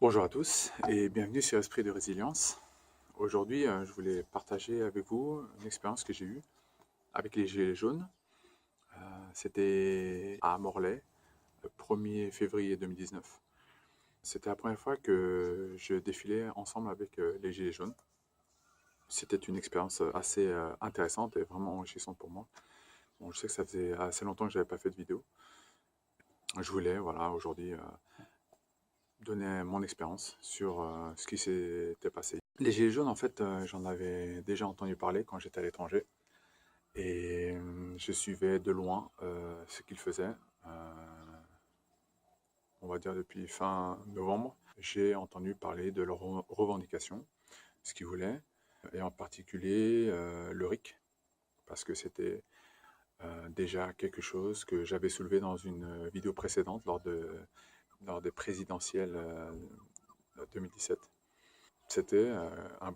Bonjour à tous et bienvenue sur Esprit de Résilience. Aujourd'hui, je voulais partager avec vous une expérience que j'ai eue avec les Gilets jaunes. C'était à Morlaix, le 1er février 2019. C'était la première fois que je défilais ensemble avec les Gilets jaunes. C'était une expérience assez intéressante et vraiment enrichissante pour moi. Bon, je sais que ça faisait assez longtemps que je n'avais pas fait de vidéo. Je voulais, voilà, aujourd'hui, donner mon expérience sur ce qui s'était passé. Les Gilets jaunes, en fait, j'en avais déjà entendu parler quand j'étais à l'étranger et je suivais de loin ce qu'ils faisaient. On va dire depuis fin novembre, j'ai entendu parler de leurs revendications, ce qu'ils voulaient, et en particulier le RIC, parce que c'était déjà quelque chose que j'avais soulevé dans une vidéo précédente lors des présidentielles 2017. C'était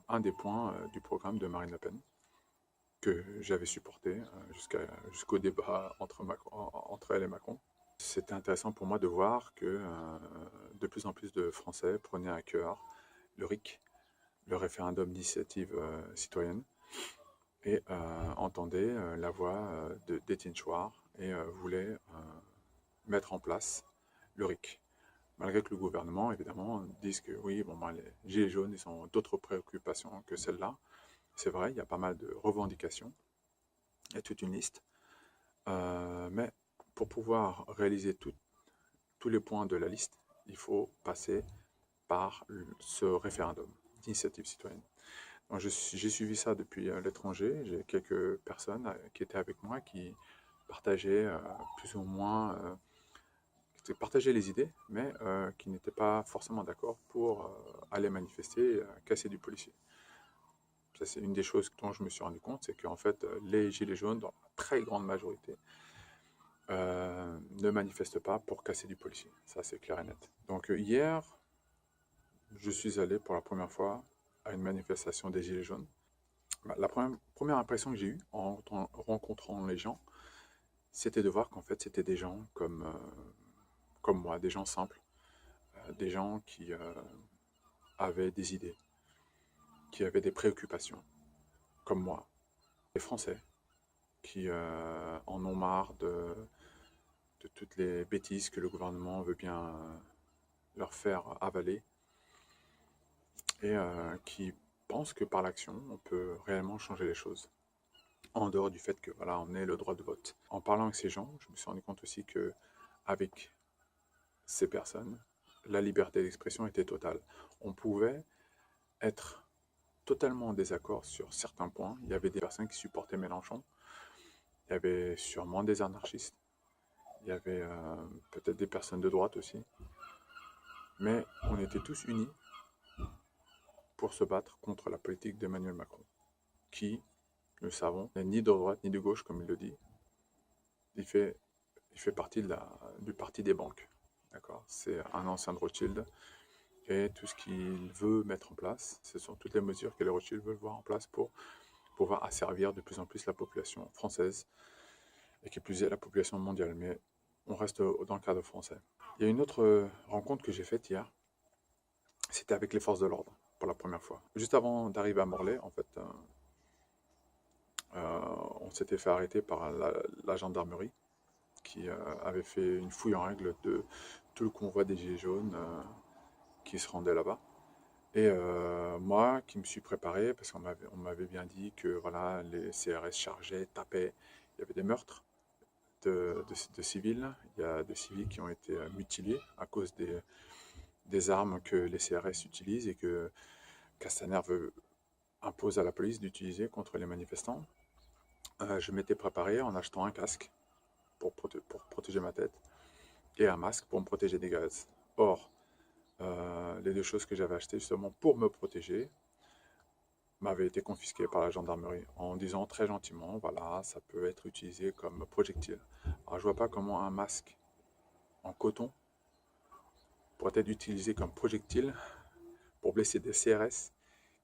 un des points du programme de Marine Le Pen que j'avais supporté jusqu'au débat entre elle et Macron. C'était intéressant pour moi de voir que de plus en plus de Français prenaient à cœur le RIC, le référendum d'initiative citoyenne, et entendaient la voix d'Étienne Chouard et voulaient mettre en place le RIC. Malgré que le gouvernement, évidemment, dise que oui, bon, ben, les gilets jaunes, ils ont d'autres préoccupations que celles-là. C'est vrai, il y a pas mal de revendications, il y a toute une liste. Mais pour pouvoir réaliser tous les points de la liste, il faut passer par ce référendum d'initiative citoyenne. J'ai suivi ça depuis l'étranger. J'ai quelques personnes qui étaient avec moi qui partageaient plus ou moins partageaient les idées, mais qui n'étaient pas forcément d'accord pour aller manifester, casser du policier. Ça, c'est une des choses dont je me suis rendu compte, c'est qu'en fait, les gilets jaunes, dans la très grande majorité, ne manifestent pas pour casser du policier. Ça, c'est clair et net. Donc hier, je suis allé pour la première fois à une manifestation des Gilets jaunes. La première impression que j'ai eue en rencontrant les gens, c'était de voir qu'en fait, c'était des gens comme moi, des gens simples, des gens qui avaient des idées, qui avaient des préoccupations, comme moi, des Français qui en ont marre de toutes les bêtises que le gouvernement veut bien leur faire avaler et qui pensent que par l'action, on peut réellement changer les choses, en dehors du fait que voilà, on ait le droit de vote. En parlant avec ces gens, je me suis rendu compte aussi que avec ces personnes, la liberté d'expression était totale. On pouvait être totalement en désaccord sur certains points. Il y avait des personnes qui supportaient Mélenchon, il y avait sûrement des anarchistes, il y avait peut-être des personnes de droite aussi, mais on était tous unis pour se battre contre la politique d'Emmanuel Macron, qui, nous le savons, n'est ni de droite ni de gauche, comme il le dit. Il fait partie du parti des banques. D'accord. C'est un ancien de Rothschild. Et tout ce qu'il veut mettre en place, ce sont toutes les mesures que les Rothschild veulent voir en place pour pouvoir asservir de plus en plus la population française et qui plus est la population mondiale. Mais on reste dans le cadre français. Il y a une autre rencontre que j'ai faite hier. C'était avec les forces de l'ordre pour la première fois. Juste avant d'arriver à Morlaix, en fait, on s'était fait arrêter par la gendarmerie qui avait fait une fouille en règle de tout le convoi des Gilets jaunes qui se rendait là-bas. Et moi, qui me suis préparé, parce qu'on m'avait bien dit que voilà, les CRS chargeaient, tapaient, il y avait des meurtres de civils, il y a des civils qui ont été mutilés à cause des armes que les CRS utilisent et que Castaner impose à la police d'utiliser contre les manifestants. Je m'étais préparé en achetant un casque pour protéger ma tête et un masque pour me protéger des gaz. Or, les deux choses que j'avais achetées justement pour me protéger m'avaient été confisquées par la gendarmerie en disant très gentiment, voilà, ça peut être utilisé comme projectile. Alors je vois pas comment un masque en coton pourrait être utilisé comme projectile pour blesser des CRS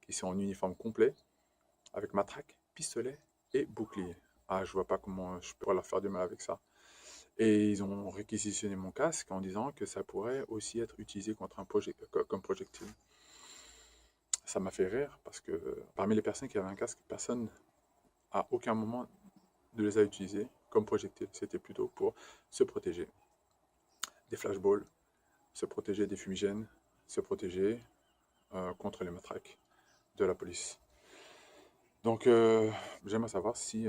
qui sont en uniforme complet avec matraque, pistolet et bouclier. Ah, je vois pas comment je pourrais leur faire du mal avec ça. Et ils ont réquisitionné mon casque en disant que ça pourrait aussi être utilisé contre comme projectile. Ça m'a fait rire parce que parmi les personnes qui avaient un casque, personne à aucun moment ne les a utilisés comme projectile. C'était plutôt pour se protéger des flashballs, se protéger des fumigènes, se protéger contre les matraques de la police. Donc, j'aimerais savoir si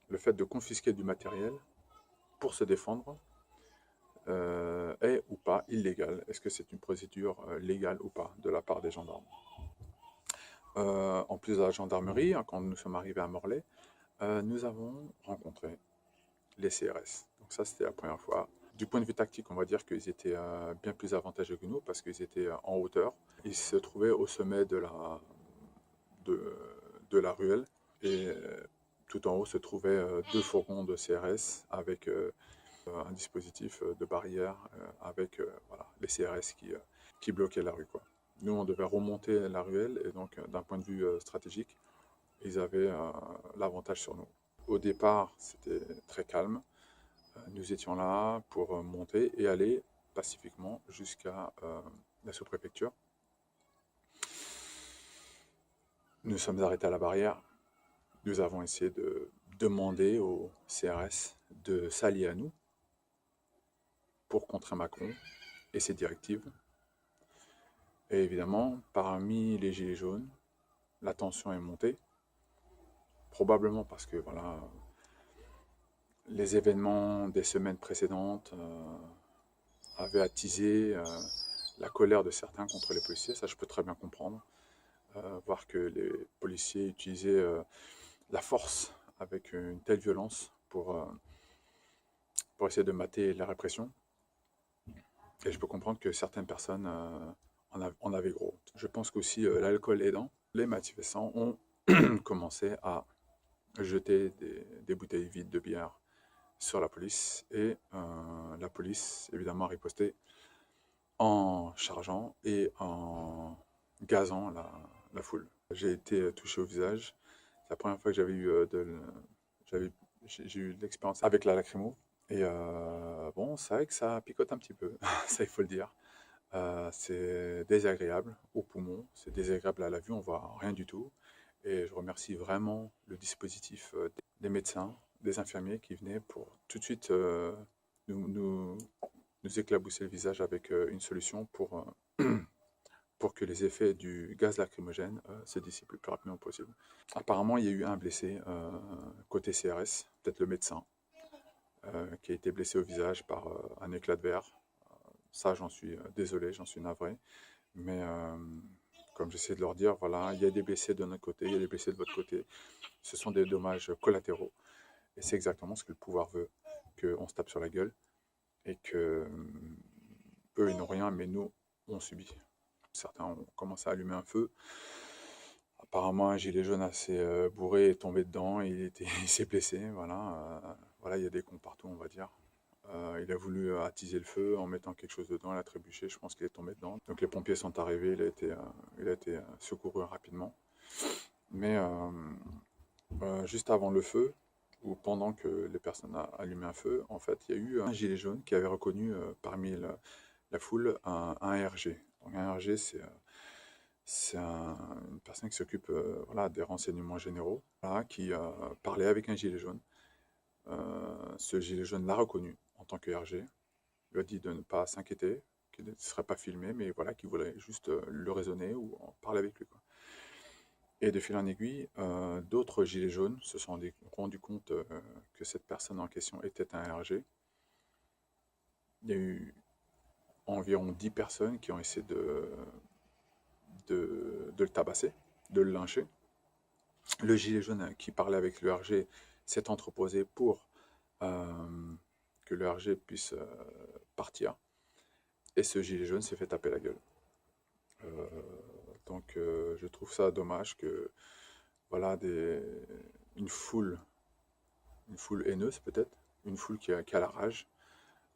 le fait de confisquer du matériel pour se défendre est ou pas illégal. Est-ce que c'est une procédure légale ou pas de la part des gendarmes? En plus de la gendarmerie, quand nous sommes arrivés à Morlaix, nous avons rencontré les CRS. Donc ça, c'était la première fois. Du point de vue tactique, on va dire qu'ils étaient bien plus avantageux que nous parce qu'ils étaient en hauteur. Ils se trouvaient au sommet de la ruelle et tout en haut se trouvaient deux fourgons de CRS avec un dispositif de barrière avec voilà, les CRS qui bloquaient la rue, quoi. Nous, on devait remonter la ruelle et donc d'un point de vue stratégique, ils avaient l'avantage sur nous. Au départ, c'était très calme. Nous étions là pour monter et aller pacifiquement jusqu'à la sous-préfecture. Nous sommes arrêtés à la barrière. Nous avons essayé de demander au CRS de s'allier à nous pour contrer Macron et ses directives. Et évidemment, parmi les gilets jaunes, la tension est montée, probablement parce que voilà, les événements des semaines précédentes avaient attisé la colère de certains contre les policiers. Ça, je peux très bien comprendre. Voir que les policiers utilisaient la force avec une telle violence pour essayer de mater la répression. Et je peux comprendre que certaines personnes en avaient gros. Je pense qu'aussi, l'alcool aidant, les manifestants ont commencé à jeter des bouteilles vides de bière sur la police. Et la police, évidemment, a riposté en chargeant et en gazant la foule. J'ai été touché au visage. C'est la première fois que j'ai eu de l'expérience avec la lacrymo. Et bon, c'est vrai que ça picote un petit peu, ça il faut le dire. C'est désagréable aux poumons, c'est désagréable à la vue, on voit rien du tout. Et je remercie vraiment le dispositif des médecins, des infirmiers qui venaient pour tout de suite nous éclabousser le visage avec une solution pour que les effets du gaz lacrymogène se dissipent le plus rapidement possible. Apparemment, il y a eu un blessé côté CRS, peut-être le médecin, qui a été blessé au visage par un éclat de verre. Ça, j'en suis désolé, j'en suis navré. Mais comme j'essaie de leur dire, voilà, il y a des blessés de notre côté, il y a des blessés de votre côté. Ce sont des dommages collatéraux. Et c'est exactement ce que le pouvoir veut, qu'on se tape sur la gueule et que eux, ils n'ont rien, mais nous, on subit. Certains ont commencé à allumer un feu. Apparemment, un gilet jaune assez bourré est tombé dedans, il s'est blessé. Voilà, voilà, il y a des cons partout, on va dire. Il a voulu attiser le feu en mettant quelque chose dedans, il a trébuché, je pense qu'il est tombé dedans. Donc les pompiers sont arrivés, il a été secouru rapidement. Mais juste avant le feu, ou pendant que les personnes allumaient un feu, en fait, il y a eu un gilet jaune qui avait reconnu parmi la foule un RG. Donc un RG, c'est une personne qui s'occupe voilà, des renseignements généraux, voilà, qui parlait avec un gilet jaune. Ce gilet jaune l'a reconnu en tant que RG. Il lui a dit de ne pas s'inquiéter, qu'il ne serait pas filmé, mais voilà, qu'il voulait juste le raisonner ou en parler avec lui, quoi. Et de fil en aiguille, d'autres gilets jaunes se sont rendus compte que cette personne en question était un RG. Il y a eu environ 10 personnes qui ont essayé de le tabasser, de le lyncher. Le gilet jaune qui parlait avec le RG s'est entreposé pour que le RG puisse partir. Et ce gilet jaune s'est fait taper la gueule. Donc je trouve ça dommage que voilà, une foule haineuse peut-être, une foule qui a la rage,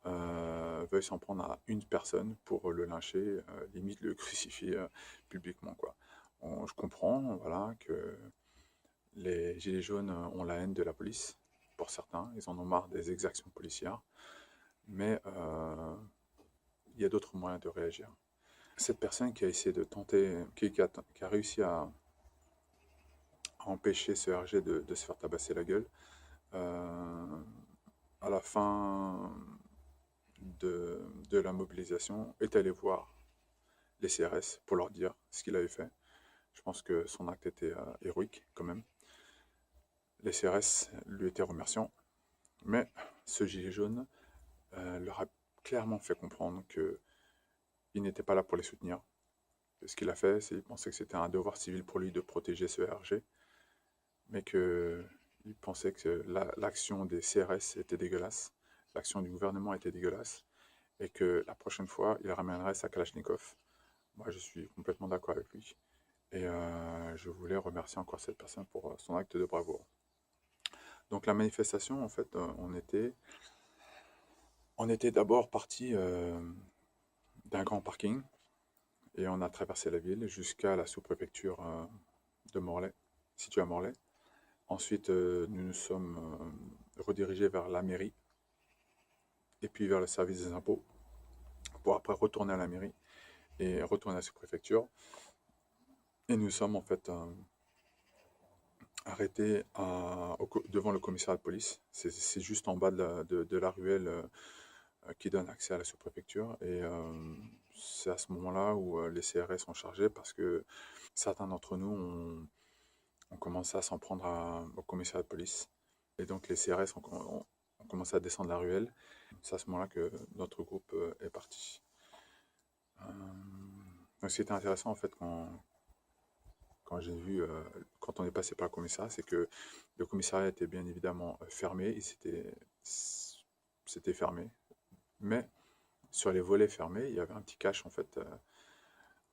veuille s'en prendre à une personne pour le lyncher, limite le crucifier publiquement, quoi. Je comprends voilà, que les gilets jaunes ont la haine de la police, pour certains, ils en ont marre des exactions policières, mais il y a d'autres moyens de réagir. Cette personne qui a essayé de tenter, qui a réussi à empêcher ce RG de se faire tabasser la gueule, à la fin de la mobilisation, est allé voir les CRS pour leur dire ce qu'il avait fait. Je pense que son acte était héroïque quand même. Les CRS lui étaient remerciants, mais ce gilet jaune leur a clairement fait comprendre qu'il n'était pas là pour les soutenir. Ce qu'il a fait, c'est qu'il pensait que c'était un devoir civil pour lui de protéger ce RG, mais qu'il pensait que l'action des CRS était dégueulasse, l'action du gouvernement était dégueulasse, et que la prochaine fois, il ramènerait sa Kalachnikov. Moi, je suis complètement d'accord avec lui. Et je voulais remercier encore cette personne pour son acte de bravoure. Donc la manifestation, en fait, on était d'abord parti d'un grand parking et on a traversé la ville jusqu'à la sous-préfecture de Morlaix, située à Morlaix. Ensuite, nous nous sommes redirigés vers la mairie et puis vers le service des impôts pour après retourner à la mairie et retourner à la sous-préfecture. Et nous sommes en fait arrêtés devant le commissariat de police. C'est juste en bas de la ruelle qui donne accès à la sous-préfecture. Et c'est à ce moment-là où les CRS sont chargés parce que certains d'entre nous ont commencé à s'en prendre au commissariat de police. Et donc les CRS ont commencé à descendre la ruelle. C'est à ce moment-là que notre groupe est parti. Donc ce qui était intéressant en fait quand j'ai vu, quand on est passé par le commissariat, c'est que le commissariat était bien évidemment fermé, c'était fermé, mais sur les volets fermés, il y avait un petit cache en fait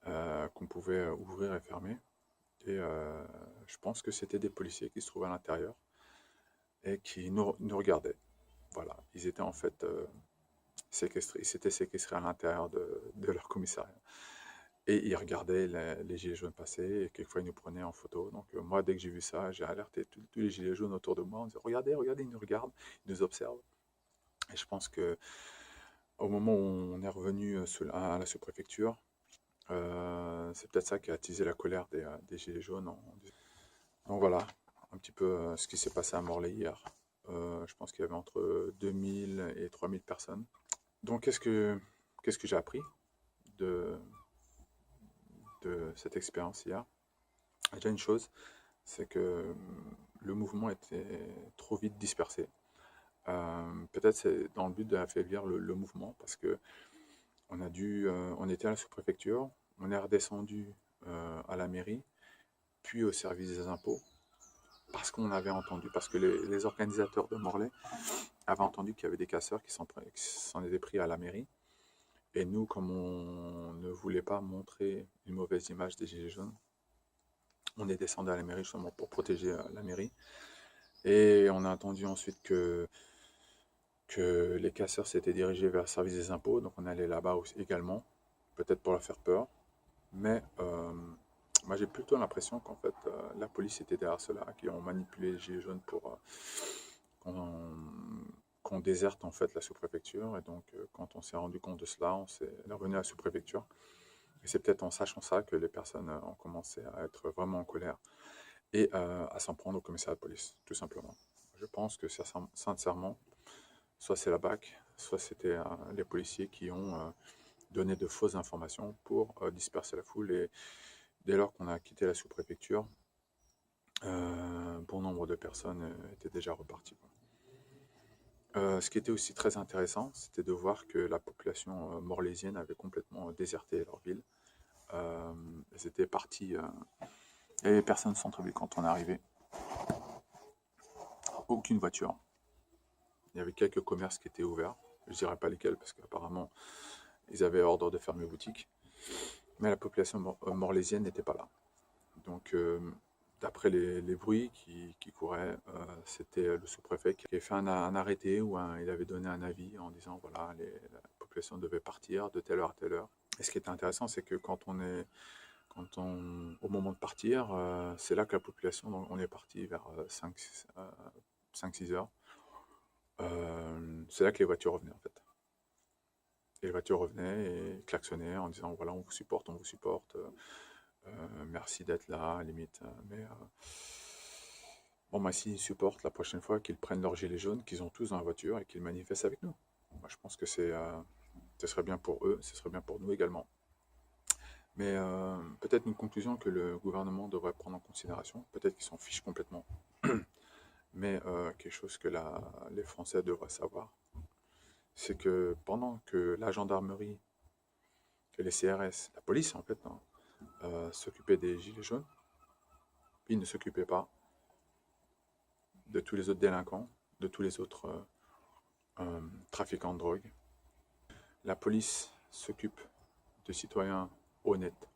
qu'on pouvait ouvrir et fermer. Et je pense que c'était des policiers qui se trouvaient à l'intérieur et qui nous regardaient. Voilà, ils étaient en fait séquestrés, ils s'étaient séquestrés à l'intérieur de leur commissariat. Et ils regardaient les gilets jaunes passer et quelquefois ils nous prenaient en photo. Donc moi, dès que j'ai vu ça, j'ai alerté tous les gilets jaunes autour de moi. On disait, regardez, regardez, ils nous regardent, ils nous observent. Et je pense que au moment où on est revenu à la sous-préfecture, c'est peut-être ça qui a attisé la colère des gilets jaunes. Donc voilà, un petit peu ce qui s'est passé à Morlaix hier. Je pense qu'il y avait entre 2000 et 3000 personnes. Donc qu'est-ce que j'ai appris de cette expérience hier? Déjà une chose, c'est que le mouvement était trop vite dispersé. Peut-être c'est dans le but d'affaiblir le mouvement, parce que on était à la sous-préfecture, on est redescendu à la mairie, puis au service des impôts, parce qu'on avait entendu, parce que les organisateurs de Morlaix avaient entendu qu'il y avait des casseurs qui s'en étaient pris à la mairie. Et nous, comme on ne voulait pas montrer une mauvaise image des Gilets jaunes, on est descendu à la mairie justement pour protéger la mairie. Et on a entendu ensuite que les casseurs s'étaient dirigés vers le service des impôts, donc on allait là-bas également, peut-être pour leur faire peur. Mais moi j'ai plutôt l'impression qu'en fait la police était derrière cela, qui ont manipulé les gilets jaunes pour qu'on déserte en fait la sous-préfecture. Et donc quand on s'est rendu compte de cela, on est revenu à la sous-préfecture. Et c'est peut-être en sachant ça que les personnes ont commencé à être vraiment en colère et à s'en prendre au commissariat de police, tout simplement. Je pense que sincèrement, soit c'est la BAC, soit c'était les policiers qui ont donné de fausses informations pour disperser la foule. Et dès lors qu'on a quitté la sous-préfecture, bon nombre de personnes étaient déjà reparties. Ce qui était aussi très intéressant, c'était de voir que la population morlaisienne avait complètement déserté leur ville. Elles étaient parties. Il n'y avait personne au centre-ville quand on est arrivé. Aucune voiture. Il y avait quelques commerces qui étaient ouverts. Je ne dirais pas lesquels parce qu'apparemment, ils avaient ordre de fermer boutique. Mais la population morlaisienne n'était pas là. Donc, d'après les bruits qui couraient, c'était le sous-préfet qui avait fait un arrêté où il avait donné un avis en disant voilà, la population devait partir de telle heure à telle heure. Et ce qui était intéressant, c'est que au moment de partir, c'est là que la population, on est parti vers 5-6 heures. c'est là que les voitures revenaient en fait. Et les voitures revenaient et klaxonnaient en disant voilà, on vous supporte, merci d'être là, limite. Mais bon, bah, s'ils supportent la prochaine fois qu'ils prennent leur gilet jaune, qu'ils ont tous dans la voiture et qu'ils manifestent avec nous. Moi, je pense que ce serait bien pour eux, ce serait bien pour nous également. Mais peut-être une conclusion que le gouvernement devrait prendre en considération, peut-être qu'ils s'en fichent complètement, mais quelque chose que les Français devraient savoir, c'est que pendant que la gendarmerie, que les CRS, la police en fait, hein, s'occupaient des gilets jaunes, ils ne s'occupaient pas de tous les autres délinquants, de tous les autres trafiquants de drogue. La police s'occupe de citoyens honnêtes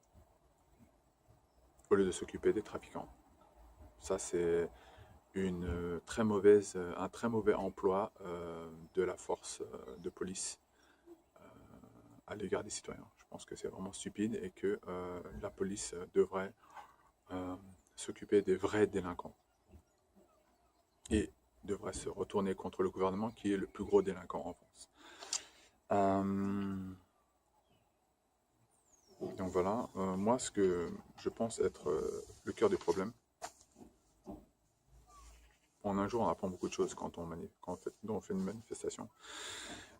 au lieu de s'occuper des trafiquants. Ça, c'est un très mauvais emploi de la force de police à l'égard des citoyens. Je pense que c'est vraiment stupide et que la police devrait s'occuper des vrais délinquants et devrait se retourner contre le gouvernement qui est le plus gros délinquant en France. Donc voilà, moi ce que je pense être le cœur du problème, en un jour on apprend beaucoup de choses quand on fait une manifestation.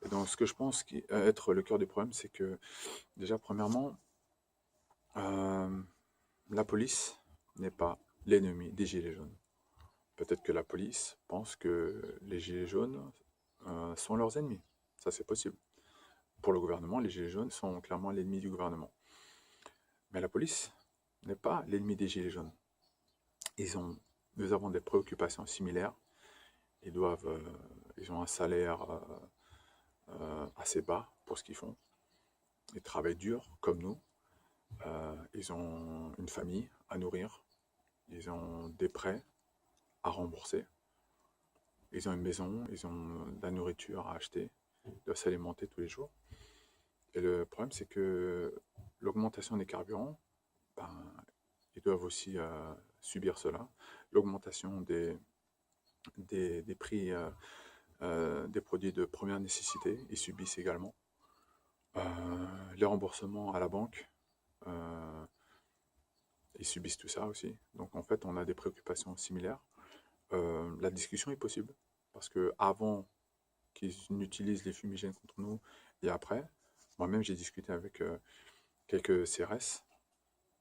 Et donc ce que je pense être le cœur du problème, c'est que déjà premièrement, la police n'est pas l'ennemi des gilets jaunes. Peut-être que la police pense que les gilets jaunes sont leurs ennemis. Ça c'est possible. Pour le gouvernement, les gilets jaunes sont clairement l'ennemi du gouvernement. Mais la police n'est pas l'ennemi des gilets jaunes. Nous avons des préoccupations similaires. Ils ont un salaire assez bas pour ce qu'ils font. Ils travaillent dur, comme nous. Ils ont une famille à nourrir. Ils ont des prêts à rembourser. Ils ont une maison, ils ont de la nourriture à acheter. Ils doivent s'alimenter tous les jours. Et le problème, c'est que l'augmentation des carburants, ben, ils doivent aussi subir cela. L'augmentation des prix des produits de première nécessité, ils subissent également. Les remboursements à la banque, ils subissent tout ça aussi. Donc en fait, on a des préoccupations similaires. La discussion est possible, parce que avant qu'ils n'utilisent les fumigènes contre nous et après, moi-même j'ai discuté avec quelques CRS,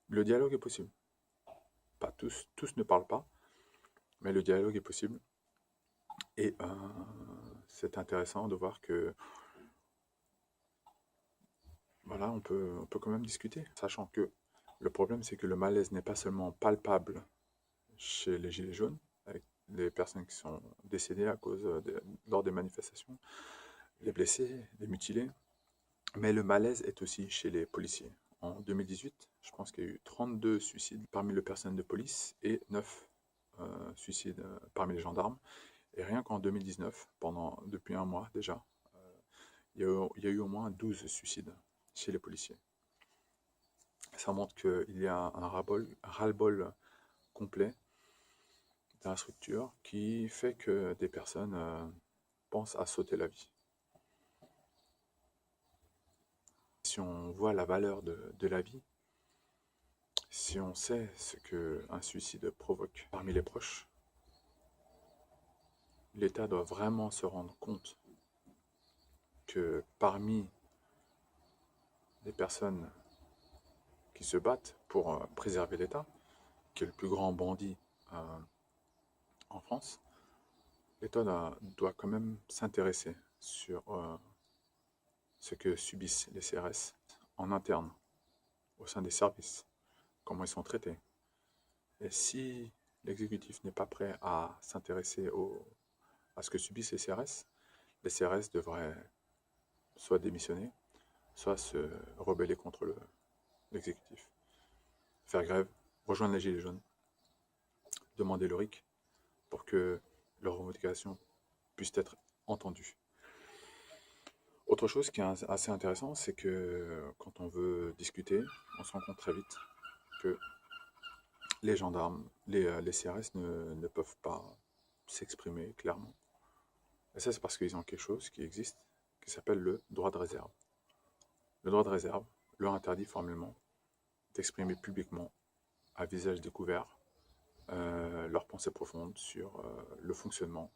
le dialogue est possible. Pas tous ne parlent pas, mais le dialogue est possible. Et c'est intéressant de voir que voilà, on peut quand même discuter, sachant que le problème, c'est que le malaise n'est pas seulement palpable chez les Gilets jaunes, avec les personnes qui sont décédées lors des manifestations, les blessés, les mutilés, mais le malaise est aussi chez les policiers. En 2018, je pense qu'il y a eu 32 suicides parmi le personnel de police et 9 suicides parmi les gendarmes. Et rien qu'en 2019, depuis un mois déjà, il y a eu au moins 12 suicides chez les policiers. Ça montre qu'il y a un ras-le-bol complet dans la structure qui fait que des personnes pensent à sauter la vie. Si on voit la valeur de la vie, si on sait ce qu'un suicide provoque parmi les proches, l'État doit vraiment se rendre compte que parmi les personnes qui se battent pour préserver l'État, qui est le plus grand bandit en France, l'État doit quand même s'intéresser sur ce que subissent les CRS en interne, au sein des services, comment ils sont traités. Et si l'exécutif n'est pas prêt à s'intéresser à ce que subissent les CRS devraient soit démissionner, soit se rebeller contre l'exécutif. Faire grève, rejoindre les Gilets jaunes, demander le RIC pour que leurs revendications puissent être entendues. Autre chose qui est assez intéressant, c'est que quand on veut discuter, on se rend compte très vite que les gendarmes, les CRS ne peuvent pas s'exprimer clairement. Et ça, c'est parce qu'ils ont quelque chose qui existe, qui s'appelle le droit de réserve. Le droit de réserve leur interdit formellement d'exprimer publiquement, à visage découvert, leurs pensées profondes sur le fonctionnement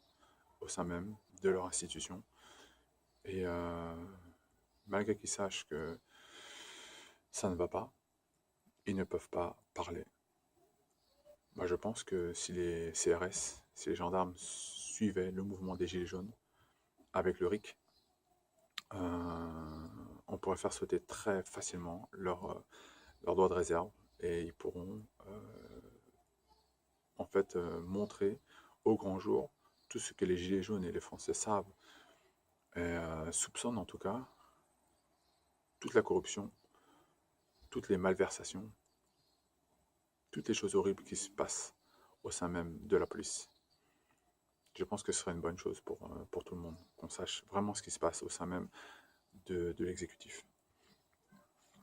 au sein même de leur institution. Et malgré qu'ils sachent que ça ne va pas, ils ne peuvent pas parler. Moi, je pense que si les CRS, si les gendarmes suivaient le mouvement des Gilets jaunes avec le RIC, on pourrait faire sauter très facilement leur droit de réserve et ils pourront en fait montrer au grand jour tout ce que les Gilets jaunes et les Français savent et soupçonnent en tout cas, toute la corruption, toutes les malversations, toutes les choses horribles qui se passent au sein même de la police. Je pense que ce serait une bonne chose pour tout le monde, qu'on sache vraiment ce qui se passe au sein même de l'exécutif.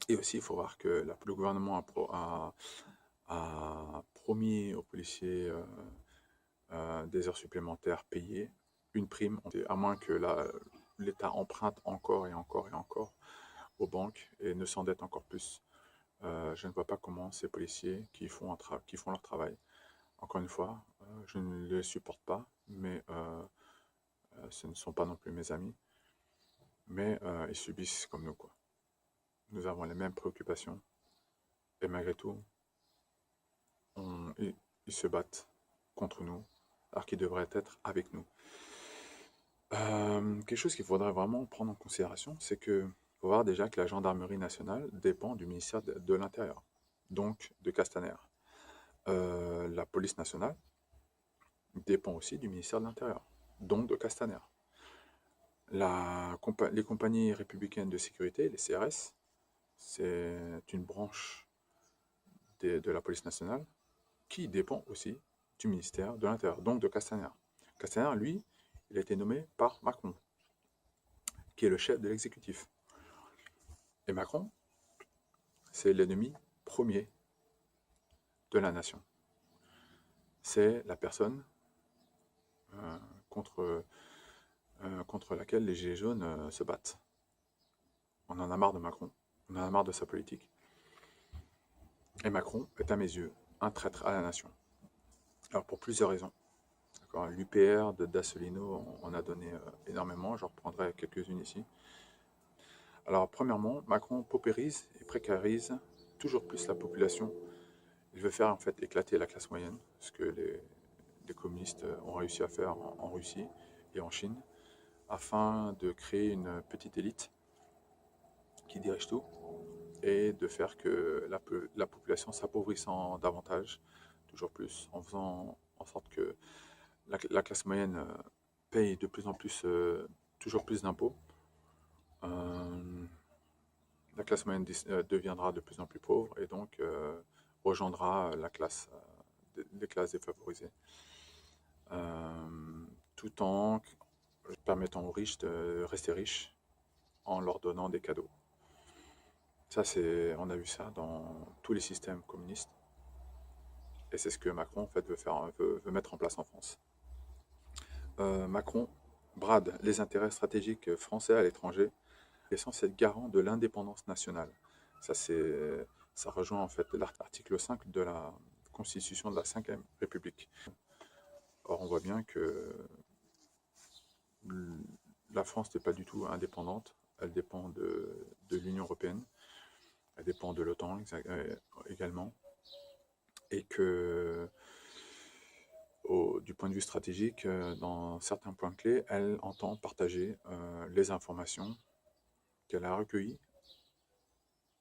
Et aussi, il faut voir que le gouvernement a promis aux policiers des heures supplémentaires payées, une prime, à moins que l'État emprunte encore et encore et encore aux banques et ne s'endette encore plus. Je ne vois pas comment ces policiers qui font leur travail, encore une fois, je ne les supporte pas, mais ce ne sont pas non plus mes amis, mais ils subissent comme nous, quoi. Nous avons les mêmes préoccupations, et malgré tout, ils se battent contre nous, alors qu'ils devraient être avec nous. Quelque chose qu'il faudrait vraiment prendre en considération, c'est que faut voir déjà que la gendarmerie nationale dépend du ministère de l'Intérieur, donc de Castaner. La police nationale dépend aussi du ministère de l'Intérieur, donc de Castaner. Les compagnies républicaines de sécurité, les CRS, c'est une branche de la police nationale qui dépend aussi du ministère de l'Intérieur, donc de Castaner. Castaner, lui, il a été nommé par Macron, qui est le chef de l'exécutif. Et Macron, c'est l'ennemi premier de la nation. C'est la personne euh, contre, contre laquelle les Gilets jaunes se battent. On en a marre de Macron, on en a marre de sa politique. Et Macron est à mes yeux un traître à la nation. Alors pour plusieurs raisons. L'UPR de Dassolino en a donné énormément, j'en reprendrai quelques-unes ici. Alors premièrement, Macron paupérise et précarise toujours plus la population. Il veut faire en fait éclater la classe moyenne, ce que les communistes ont réussi à faire en Russie et en Chine, afin de créer une petite élite qui dirige tout et de faire que la population s'appauvrissant davantage, toujours plus, en faisant en sorte que la classe moyenne paye de plus en plus, toujours plus d'impôts. La classe moyenne deviendra de plus en plus pauvre et donc rejoindra les classes défavorisées. Tout en permettant aux riches de rester riches en leur donnant des cadeaux. Ça, on a vu ça dans tous les systèmes communistes. Et c'est ce que Macron en fait, veut mettre en place en France. Macron brade les intérêts stratégiques français à l'étranger et est censé être garant de l'indépendance nationale. Ça rejoint en fait l'article 5 de la Constitution de la 5e République. Or, on voit bien que la France n'est pas du tout indépendante. Elle dépend de l'Union européenne. Elle dépend de l'OTAN également. Et que, du point de vue stratégique, dans certains points clés, elle entend partager les informations qu'elle a recueillies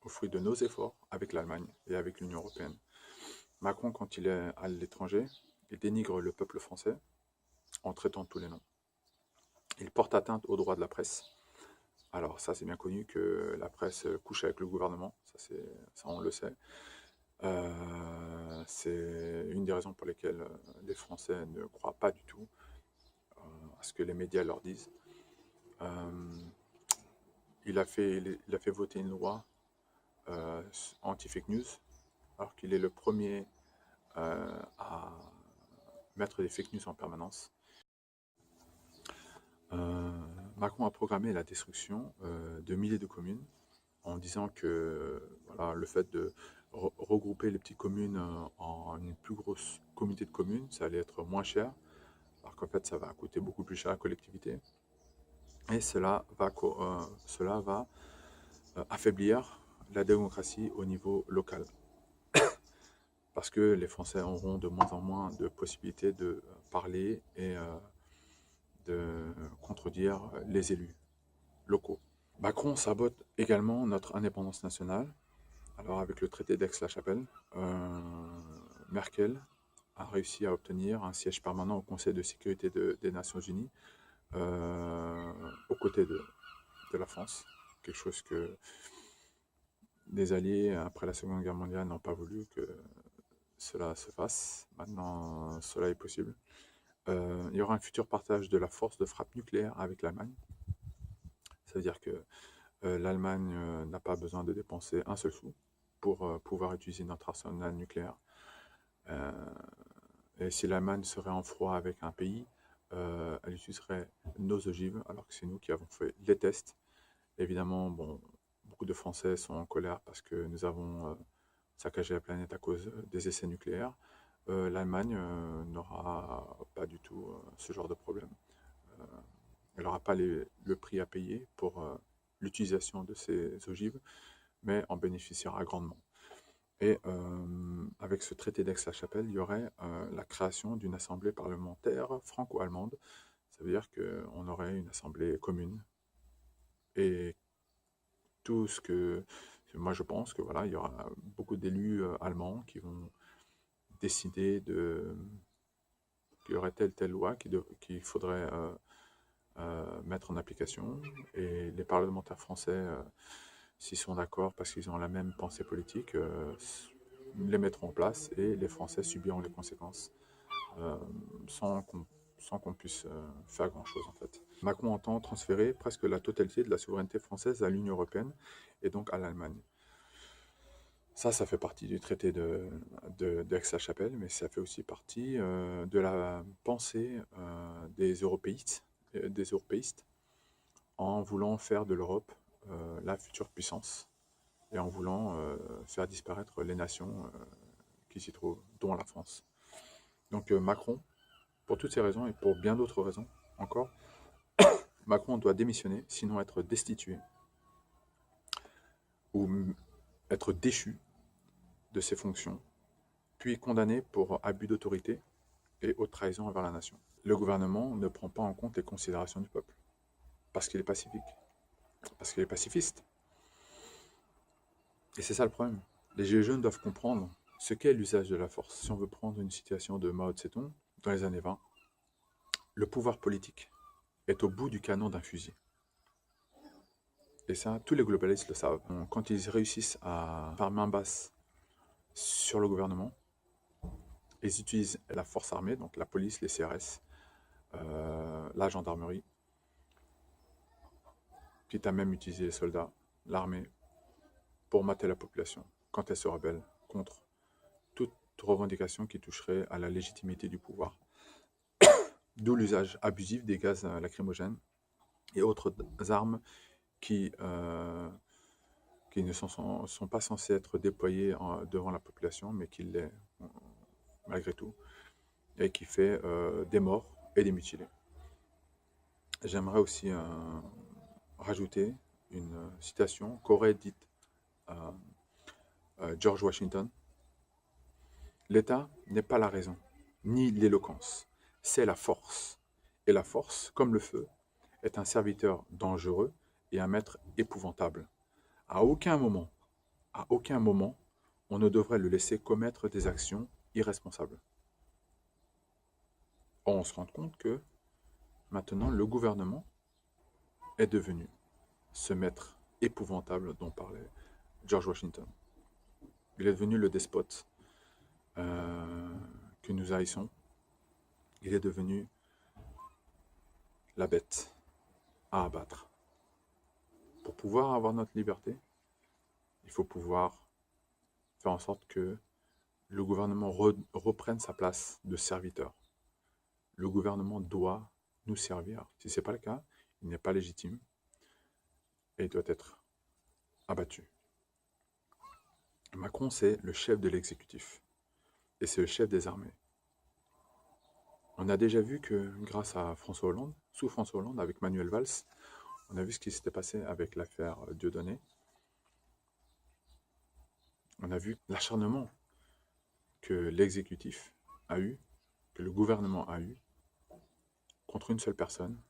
au fruit de nos efforts avec l'Allemagne et avec l'Union européenne. Macron, quand il est à l'étranger, il dénigre le peuple français en traitant de tous les noms. Il porte atteinte aux droits de la presse. Alors ça, c'est bien connu que la presse couche avec le gouvernement, ça on le sait. C'est une des raisons pour lesquelles les Français ne croient pas du tout à ce que les médias leur disent. Il a fait voter une loi anti-fake news, alors qu'il est le premier à mettre des fake news en permanence. Macron a programmé la destruction de milliers de communes en disant que voilà, le fait de regrouper les petites communes en une plus grosse communauté de communes, ça allait être moins cher, alors qu'en fait ça va coûter beaucoup plus cher à la collectivité. Et cela va affaiblir la démocratie au niveau local. Parce que les Français auront de moins en moins de possibilités de parler et de contredire les élus locaux. Macron sabote également notre indépendance nationale. Alors avec le traité d'Aix-la-Chapelle, Merkel a réussi à obtenir un siège permanent au Conseil de sécurité des Nations Unies aux côtés de la France. Quelque chose que les Alliés, après la Seconde Guerre mondiale, n'ont pas voulu que cela se fasse. Maintenant, cela est possible. Il y aura un futur partage de la force de frappe nucléaire avec l'Allemagne. Ça veut dire que l'Allemagne n'a pas besoin de dépenser un seul sou pour pouvoir utiliser notre arsenal nucléaire. Et si l'Allemagne serait en froid avec un pays, elle utiliserait nos ogives, alors que c'est nous qui avons fait les tests. Évidemment, bon, beaucoup de Français sont en colère parce que nous avons saccagé la planète à cause des essais nucléaires. L'Allemagne n'aura pas du tout ce genre de problème. Elle n'aura pas le prix à payer pour l'utilisation de ces ogives, mais en bénéficiera grandement. Et avec ce traité d'Aix-la-Chapelle, il y aurait la création d'une assemblée parlementaire franco-allemande. Ça veut dire qu'on aurait une assemblée commune. Et tout ce que... Moi, je pense que voilà, il y aura beaucoup d'élus allemands qui vont décider qu'il y aurait telle loi qu'il faudrait mettre en application. Et les parlementaires français, s'ils sont d'accord parce qu'ils ont la même pensée politique, les mettront en place et les Français subiront les conséquences sans qu'on puisse faire grand-chose en fait. Macron entend transférer presque la totalité de la souveraineté française à l'Union européenne et donc à l'Allemagne. Ça fait partie du traité d'Aix-la-Chapelle, mais ça fait aussi partie de la pensée des européistes, en voulant faire de l'Europe la future puissance et en voulant faire disparaître les nations qui s'y trouvent, dont la France. Donc Macron, pour toutes ces raisons et pour bien d'autres raisons encore, Macron doit démissionner, sinon être destitué ou être déchu de ses fonctions, puis condamné pour abus d'autorité et haute trahison envers la nation. Le gouvernement ne prend pas en compte les considérations du peuple, parce qu'il est pacifique, parce qu'il est pacifiste. Et c'est ça le problème. Les Gilets jaunes doivent comprendre ce qu'est l'usage de la force. Si on veut prendre une situation de Mao Tse-tung, dans les années 20, le pouvoir politique est au bout du canon d'un fusil. Et ça, tous les globalistes le savent. Donc, quand ils réussissent à faire main basse sur le gouvernement, ils utilisent la force armée, donc la police, les CRS, la gendarmerie, quitte à même utiliser les soldats, l'armée, pour mater la population quand elle se rebelle contre toute revendication qui toucherait à la légitimité du pouvoir. D'où l'usage abusif des gaz lacrymogènes et autres armes qui ne sont pas censées être déployées devant la population, mais qui l'est malgré tout, et qui fait des morts et des mutilés. J'aimerais aussi rajouter une citation qu'aurait dite George Washington. L'État n'est pas la raison, ni l'éloquence, c'est la force. Et la force, comme le feu, est un serviteur dangereux et un maître épouvantable. À aucun moment, on ne devrait le laisser commettre des actions irresponsables. Or, on se rend compte que maintenant, le gouvernement est devenu ce maître épouvantable dont parlait George Washington. Il est devenu le despote que nous haïssons. Il est devenu la bête à abattre. Pour pouvoir avoir notre liberté, il faut pouvoir faire en sorte que le gouvernement reprenne sa place de serviteur. Le gouvernement doit nous servir. Si ce n'est pas le cas, il n'est pas légitime et il doit être abattu. Macron, c'est le chef de l'exécutif et c'est le chef des armées. On a déjà vu que grâce à François Hollande, sous François Hollande, avec Manuel Valls, on a vu ce qui s'était passé avec l'affaire Dieudonné. On a vu l'acharnement que l'exécutif a eu, que le gouvernement a eu, contre une seule personne,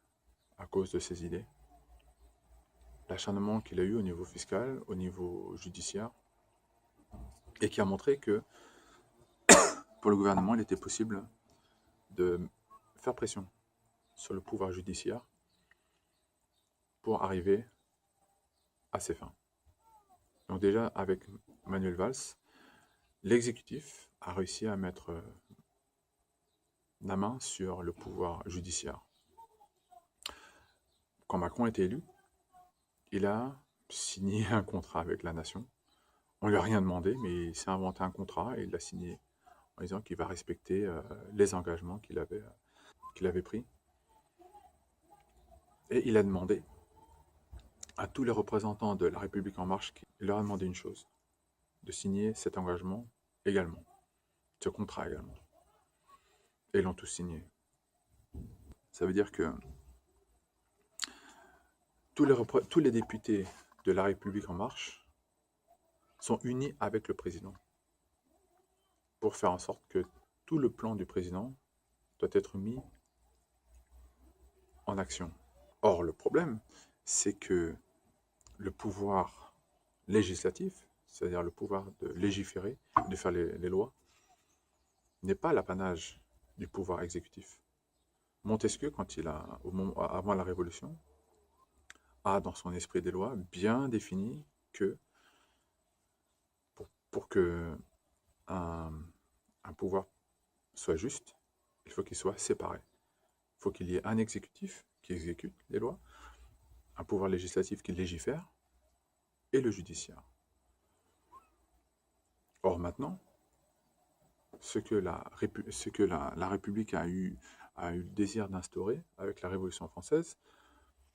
à cause de ses idées. L'acharnement qu'il a eu au niveau fiscal, au niveau judiciaire, et qui a montré que pour le gouvernement, il était possible de faire pression sur le pouvoir judiciaire pour arriver à ses fins. Donc déjà, avec Manuel Valls, l'exécutif a réussi à mettre la main sur le pouvoir judiciaire. Quand Macron a été élu, il a signé un contrat avec la nation. On ne lui a rien demandé, mais il s'est inventé un contrat et il l'a signé en disant qu'il va respecter les engagements qu'il avait pris. Et il a demandé à tous les représentants de La République En Marche, il leur a demandé une chose, de signer cet engagement également, ce contrat également. Et ils l'ont tous signé. Ça veut dire que tous les députés de La République En Marche sont unis avec le président pour faire en sorte que tout le plan du président doit être mis en action. Or, le problème, c'est que le pouvoir législatif, c'est-à-dire le pouvoir de légiférer, de faire les lois, n'est pas l'apanage du pouvoir exécutif. Montesquieu, quand avant la Révolution, a dans son esprit des lois bien défini que pour que un pouvoir soit juste, il faut qu'il soit séparé. Il faut qu'il y ait un exécutif qui exécute les lois, un pouvoir législatif qui légifère, et le judiciaire. Or maintenant, ce que la République a eu le désir d'instaurer avec la Révolution française,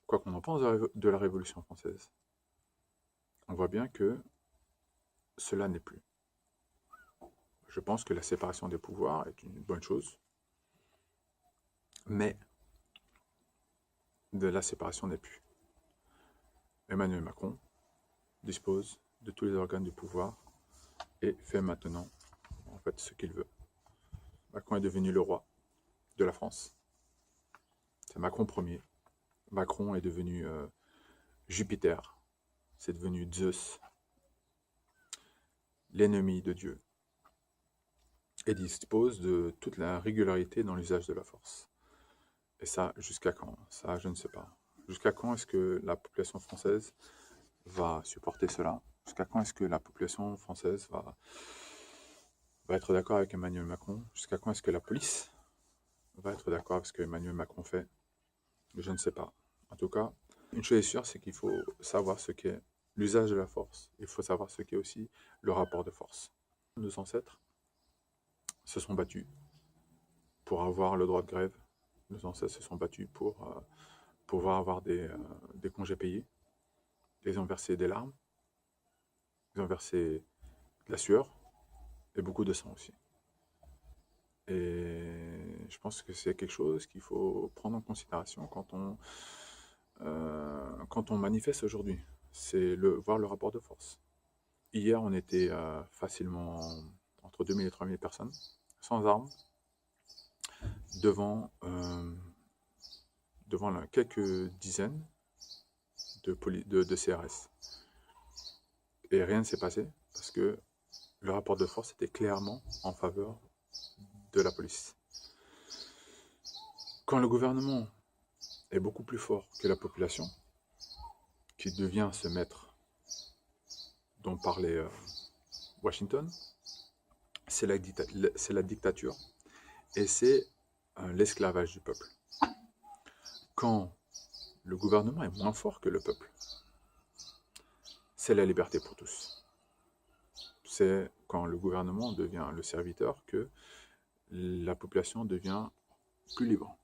quoi qu'on en pense de la Révolution française, on voit bien que cela n'est plus. Je pense que la séparation des pouvoirs est une bonne chose, mais de la séparation n'est plus. Emmanuel Macron dispose de tous les organes du pouvoir et fait maintenant en fait ce qu'il veut. Macron est devenu le roi de la France. C'est Macron Ier. Macron est devenu Jupiter. C'est devenu Zeus, l'ennemi de Dieu. Et dispose de toute la régularité dans l'usage de la force. Et ça, jusqu'à quand? Ça, je ne sais pas. Jusqu'à quand est-ce que la population française va supporter cela? Jusqu'à quand est-ce que la population française va être d'accord avec Emmanuel Macron? Jusqu'à quand est-ce que la police va être d'accord avec ce que Emmanuel Macron fait? Je ne sais pas. En tout cas, une chose est sûre, c'est qu'il faut savoir ce qu'est l'usage de la force. Il faut savoir ce qu'est aussi le rapport de force. Nos ancêtres se sont battus pour avoir le droit de grève. Nos ancêtres se sont battus pour pouvoir avoir des congés payés. Ils ont versé des larmes, ils ont versé de la sueur et beaucoup de sang aussi. Et je pense que c'est quelque chose qu'il faut prendre en considération quand on manifeste aujourd'hui. C'est voir le rapport de force. Hier, on était facilement entre 2000 et 3000 personnes, sans armes, devant quelques dizaines de CRS. Et rien ne s'est passé parce que le rapport de force était clairement en faveur de la police. Quand le gouvernement est beaucoup plus fort que la population, qui devient ce maître dont parlait Washington, c'est la dictature et c'est l'esclavage du peuple. Quand le gouvernement est moins fort que le peuple, c'est la liberté pour tous. C'est quand le gouvernement devient le serviteur que la population devient plus libre.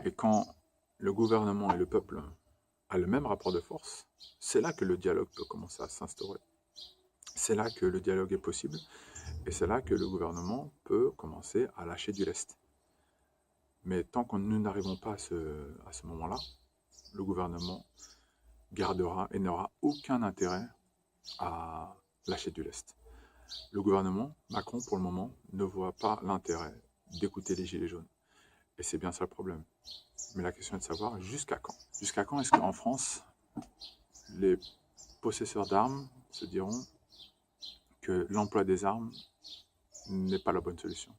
Et quand le gouvernement et le peuple ont le même rapport de force, c'est là que le dialogue peut commencer à s'instaurer. C'est là que le dialogue est possible et c'est là que le gouvernement peut commencer à lâcher du lest. Mais tant que nous n'arrivons pas à ce moment-là, le gouvernement gardera et n'aura aucun intérêt à lâcher du lest. Le gouvernement, Macron pour le moment, ne voit pas l'intérêt d'écouter les Gilets jaunes. Et c'est bien ça le problème. Mais la question est de savoir jusqu'à quand. Jusqu'à quand est-ce qu'en France, les possesseurs d'armes se diront que l'emploi des armes n'est pas la bonne solution.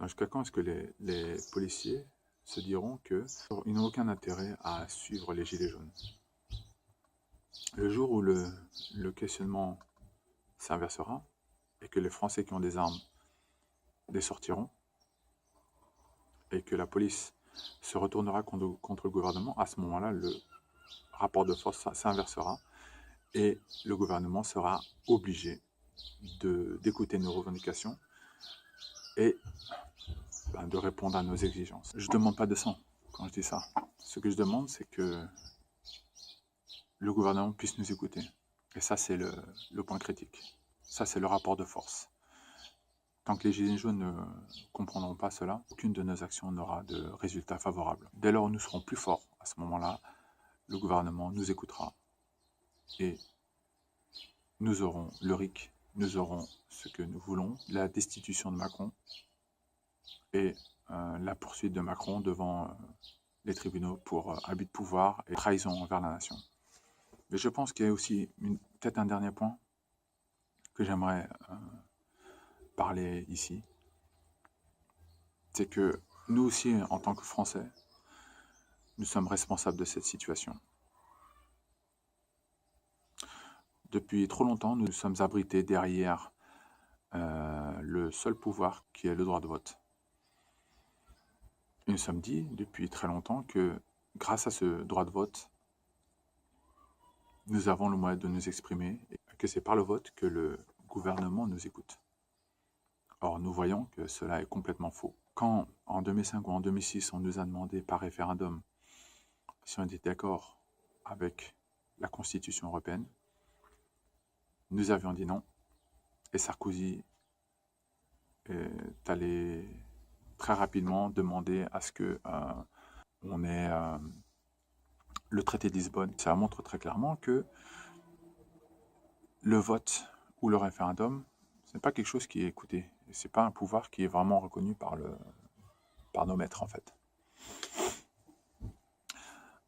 Jusqu'à quand est-ce que les policiers se diront qu'ils n'ont aucun intérêt à suivre les Gilets jaunes. Le jour où le questionnement s'inversera et que les Français qui ont des armes les sortiront et que la police se retournera contre le gouvernement, à ce moment-là, le rapport de force s'inversera et le gouvernement sera obligé d'écouter nos revendications et de répondre à nos exigences. Je ne demande pas de sang quand je dis ça. Ce que je demande, c'est que le gouvernement puisse nous écouter. Et ça, c'est le point critique. Ça, c'est le rapport de force. Tant que les Gilets jaunes ne comprendront pas cela, aucune de nos actions n'aura de résultat favorable. Dès lors où nous serons plus forts, à ce moment-là, le gouvernement nous écoutera et nous aurons le RIC, nous aurons ce que nous voulons, la destitution de Macron et la poursuite de Macron devant les tribunaux pour abus de pouvoir et trahison envers la nation. Mais je pense qu'il y a aussi peut-être un dernier point que j'aimerais parler ici. C'est que nous aussi, en tant que Français, nous sommes responsables de cette situation. Depuis trop longtemps, nous nous sommes abrités derrière le seul pouvoir qui est le droit de vote. Et nous sommes dit depuis très longtemps que grâce à ce droit de vote, nous avons le moyen de nous exprimer et que c'est par le vote que le gouvernement nous écoute. Or, nous voyons que cela est complètement faux. Quand, en 2005 ou en 2006, on nous a demandé par référendum si on était d'accord avec la Constitution européenne, nous avions dit non. Et Sarkozy est allé très rapidement demander à ce que on ait le traité de Lisbonne. Ça montre très clairement que le vote ou le référendum, ce n'est pas quelque chose qui est écouté. Ce n'est pas un pouvoir qui est vraiment reconnu par nos maîtres, en fait.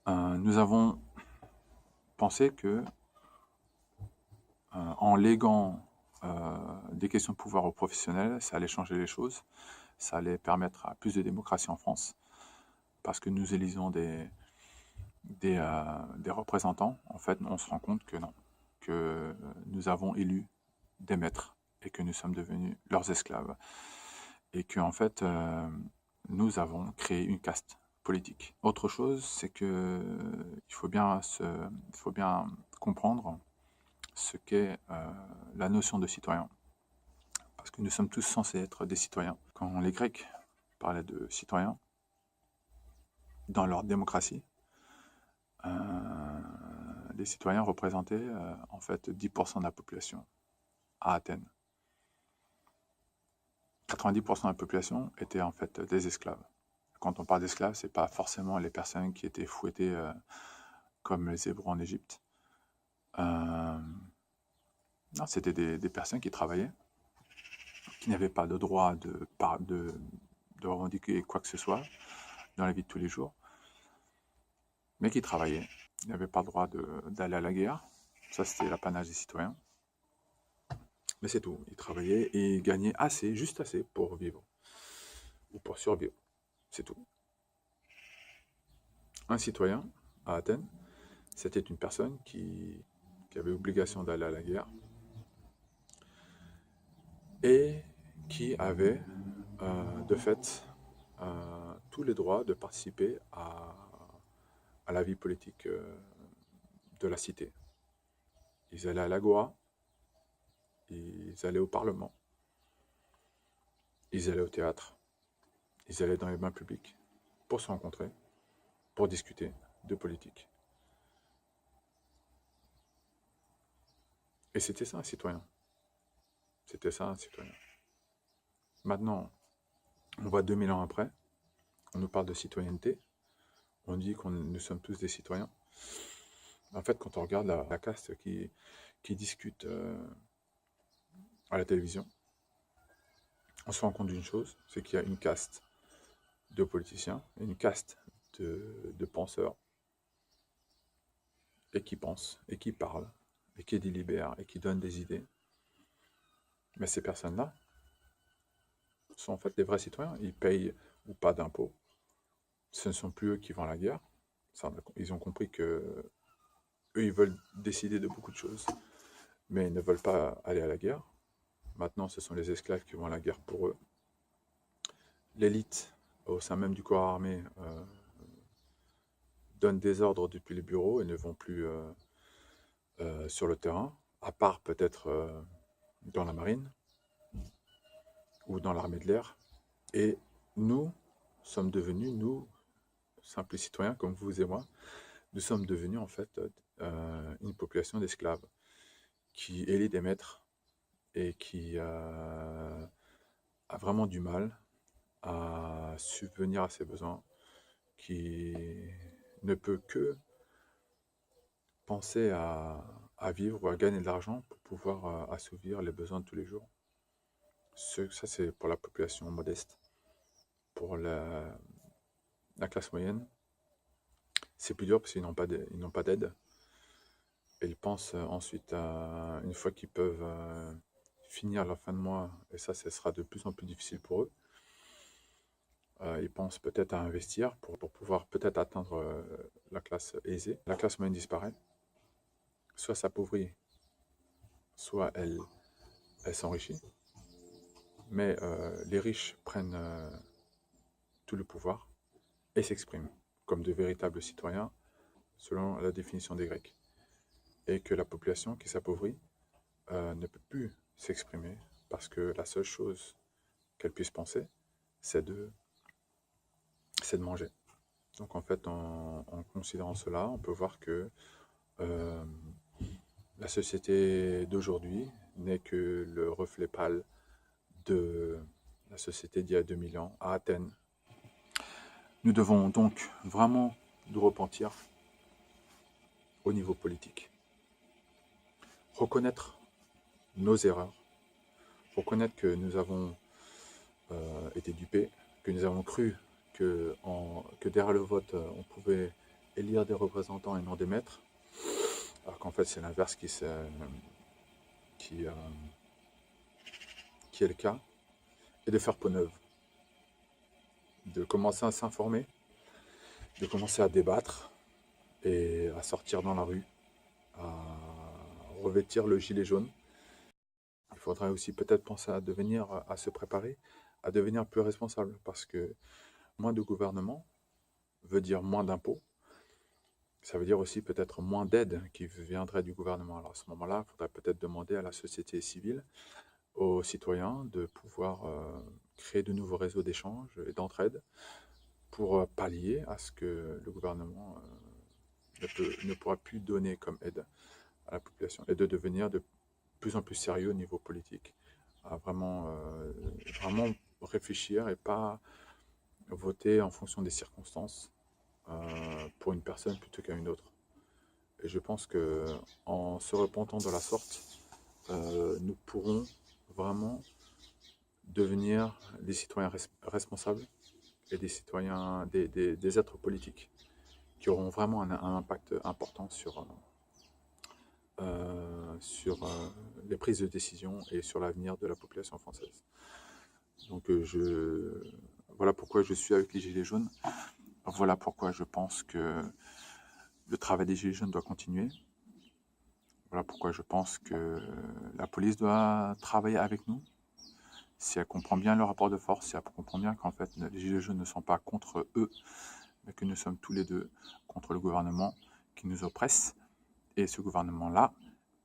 Nous avons pensé que en léguant des questions de pouvoir aux professionnels, ça allait changer les choses, ça allait permettre à plus de démocratie en France, parce que nous élisons des représentants. En fait, on se rend compte que non, que nous avons élu des maîtres et que nous sommes devenus leurs esclaves. Et qu'en fait, nous avons créé une caste politique. Autre chose, c'est que il faut bien comprendre ce qu'est la notion de citoyen. Parce que nous sommes tous censés être des citoyens. Quand les Grecs parlaient de citoyens, dans leur démocratie, les citoyens représentaient en fait 10% de la population à Athènes. 90% de la population étaient en fait des esclaves. Quand on parle d'esclaves, ce n'est pas forcément les personnes qui étaient fouettées comme les hébreux en Égypte. Non, c'était des personnes qui travaillaient, qui n'avaient pas de droit de revendiquer quoi que ce soit dans la vie de tous les jours, mais qui travaillaient. Ils n'avaient pas le droit d'aller à la guerre. Ça, c'était l'apanage des citoyens. Mais c'est tout. Ils travaillaient et ils gagnaient assez, juste assez pour vivre. Ou pour survivre. C'est tout. Un citoyen, à Athènes, c'était une personne qui avait obligation d'aller à la guerre et qui avait, de fait, tous les droits de participer à la vie politique de la cité. Ils allaient à l'agora, ils allaient au Parlement, ils allaient au théâtre, Ils allaient dans les bains publics pour se rencontrer, pour discuter de politique. Et c'était ça un citoyen. C'était ça un citoyen. Maintenant, on voit 2000 ans après, on nous parle de citoyenneté, on dit que nous sommes tous des citoyens. En fait, quand on regarde la caste qui discute à la télévision, on se rend compte d'une chose, c'est qu'il y a une caste de politiciens, une caste de penseurs, et qui pensent, et qui parlent, et qui délibèrent, et qui donnent des idées. Mais ces personnes-là sont en fait des vrais citoyens. Ils payent ou pas d'impôts. Ce ne sont plus eux qui vont à la guerre. Ils ont compris que eux, ils veulent décider de beaucoup de choses, mais ils ne veulent pas aller à la guerre. Maintenant, ce sont les esclaves qui vont à la guerre pour eux. L'élite, au sein même du corps armé, donne des ordres depuis les bureaux et ne vont plus sur le terrain, à part peut-être dans la marine ou dans l'armée de l'air. Et nous sommes devenus, nous, simples citoyens comme vous et moi, nous sommes devenus en fait une population d'esclaves qui élit des maîtres et qui a vraiment du mal à subvenir à ses besoins, qui ne peut que penser à vivre ou à gagner de l'argent pour pouvoir assouvir les besoins de tous les jours. Ça, c'est pour la population modeste. Pour la classe moyenne, c'est plus dur parce qu'ils n'ont pas d'aide. Et ils pensent ensuite, une fois qu'ils peuvent finir leur fin de mois, et ça, ce sera de plus en plus difficile pour eux, ils pensent peut-être à investir pour pouvoir peut-être atteindre la classe aisée. La classe moyenne disparaît, soit s'appauvrit, soit elle s'enrichit. Mais les riches prennent tout le pouvoir et s'expriment comme de véritables citoyens selon la définition des Grecs. Et que la population qui s'appauvrit ne peut plus s'exprimer parce que la seule chose qu'elle puisse penser, c'est de manger. Donc en fait, en considérant cela, on peut voir que la société d'aujourd'hui n'est que le reflet pâle de la société d'il y a 2000 ans à Athènes. Nous devons donc vraiment nous repentir au niveau politique. Reconnaître nos erreurs, reconnaître que nous avons été dupés, que nous avons cru que derrière le vote, on pouvait élire des représentants et non des maîtres, alors qu'en fait c'est l'inverse qui est le cas, et de faire peau neuve, de commencer à s'informer, de commencer à débattre et à sortir dans la rue, à revêtir le gilet jaune. Il faudrait aussi peut-être penser à se préparer, à devenir plus responsable, parce que moins de gouvernement veut dire moins d'impôts. Ça veut dire aussi peut-être moins d'aide qui viendrait du gouvernement. Alors à ce moment-là, il faudrait peut-être demander à la société civile, aux citoyens, de pouvoir créer de nouveaux réseaux d'échange et d'entraide pour pallier à ce que le gouvernement ne pourra plus donner comme aide à la population, et de devenir de plus en plus sérieux au niveau politique, à vraiment réfléchir et pas voter en fonction des circonstances pour une personne plutôt qu'à une autre. Et je pense que en se repentant de la sorte, nous pourrons vraiment devenir des citoyens responsables et des citoyens, des êtres politiques qui auront vraiment un impact important sur les prises de décision et sur l'avenir de la population française. Donc voilà pourquoi je suis avec les Gilets jaunes. Voilà pourquoi je pense que le travail des Gilets jaunes doit continuer. Voilà pourquoi je pense que la police doit travailler avec nous. Si elle comprend bien le rapport de force, si elle comprend bien qu'en fait les Gilets jaunes ne sont pas contre eux, mais que nous sommes tous les deux contre le gouvernement qui nous oppresse. Et ce gouvernement-là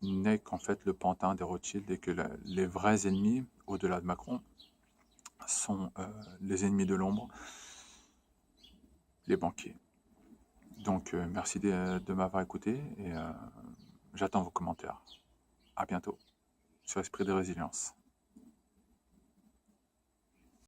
n'est qu'en fait le pantin des Rothschild, et que les vrais ennemis, au-delà de Macron, sont les ennemis de l'ombre, les banquiers. Donc, merci de m'avoir écouté et j'attends vos commentaires. À bientôt sur Esprit de Résilience.